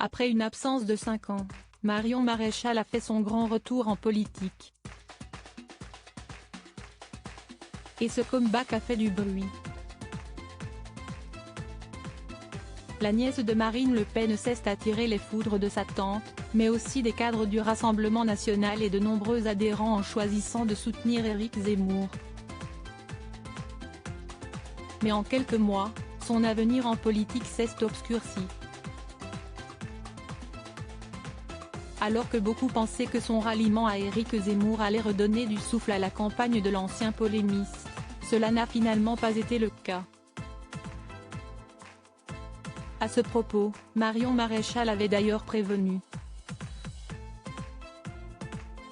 Après une absence de 5 ans, Marion Maréchal a fait son grand retour en politique. Et ce comeback a fait du bruit. La nièce de Marine Le Pen cesse d'attirer les foudres de sa tante, mais aussi des cadres du Rassemblement national et de nombreux adhérents en choisissant de soutenir Éric Zemmour. Mais en quelques mois, son avenir en politique s'est obscurci. Alors que beaucoup pensaient que son ralliement à Éric Zemmour allait redonner du souffle à la campagne de l'ancien polémiste, cela n'a finalement pas été le cas. À ce propos, Marion Maréchal avait d'ailleurs prévenu.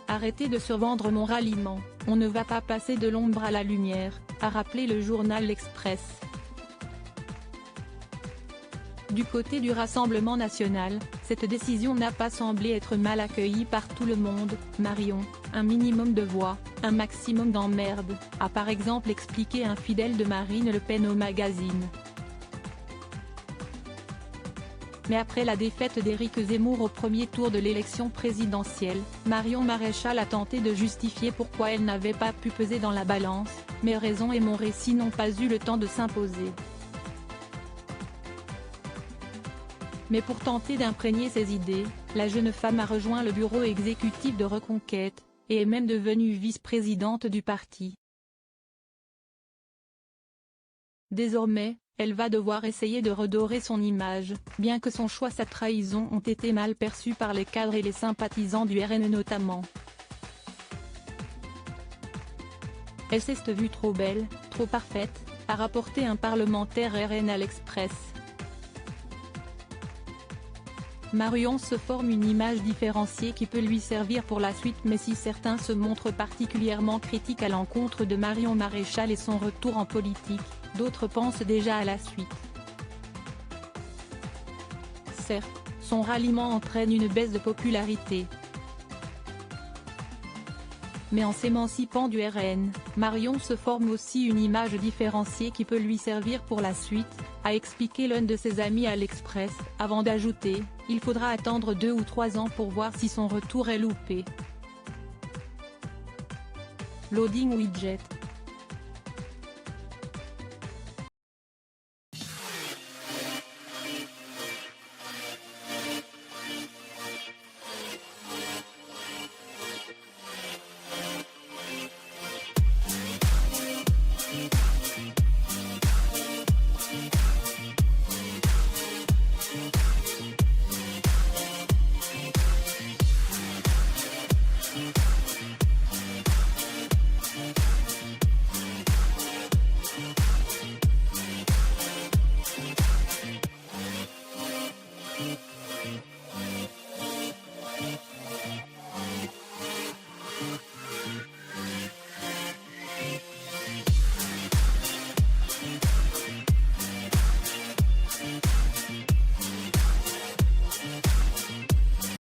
Arrêtez de survendre mon ralliement, on ne va pas passer de l'ombre à la lumière, a rappelé le journal L'Express. Du côté du Rassemblement national, cette décision n'a pas semblé être mal accueillie par tout le monde. Marion, un minimum de voix, un maximum d'emmerde, a par exemple expliqué un fidèle de Marine Le Pen au magazine. Mais après la défaite d'Éric Zemmour au premier tour de l'élection présidentielle, Marion Maréchal a tenté de justifier pourquoi elle n'avait pas pu peser dans la balance. Mes raisons et mon récit n'ont pas eu le temps de s'imposer. Mais pour tenter d'imprégner ses idées, la jeune femme a rejoint le bureau exécutif de Reconquête, et est même devenue vice-présidente du parti. Désormais, elle va devoir essayer de redorer son image, bien que son choix et sa trahison ont été mal perçus par les cadres et les sympathisants du RN notamment. Elle s'est vue trop belle, trop parfaite, a rapporté un parlementaire RN à l'Express. Marion se forme une image différenciée qui peut lui servir pour la suite, mais si certains se montrent particulièrement critiques à l'encontre de Marion Maréchal et son retour en politique, d'autres pensent déjà à la suite. Certes, son ralliement entraîne une baisse de popularité. Mais en s'émancipant du RN, Marion se forme aussi une image différenciée qui peut lui servir pour la suite, a expliqué l'un de ses amis à l'Express, avant d'ajouter, il faudra attendre 2 ou 3 ans pour voir si son retour est loupé. Loading widget.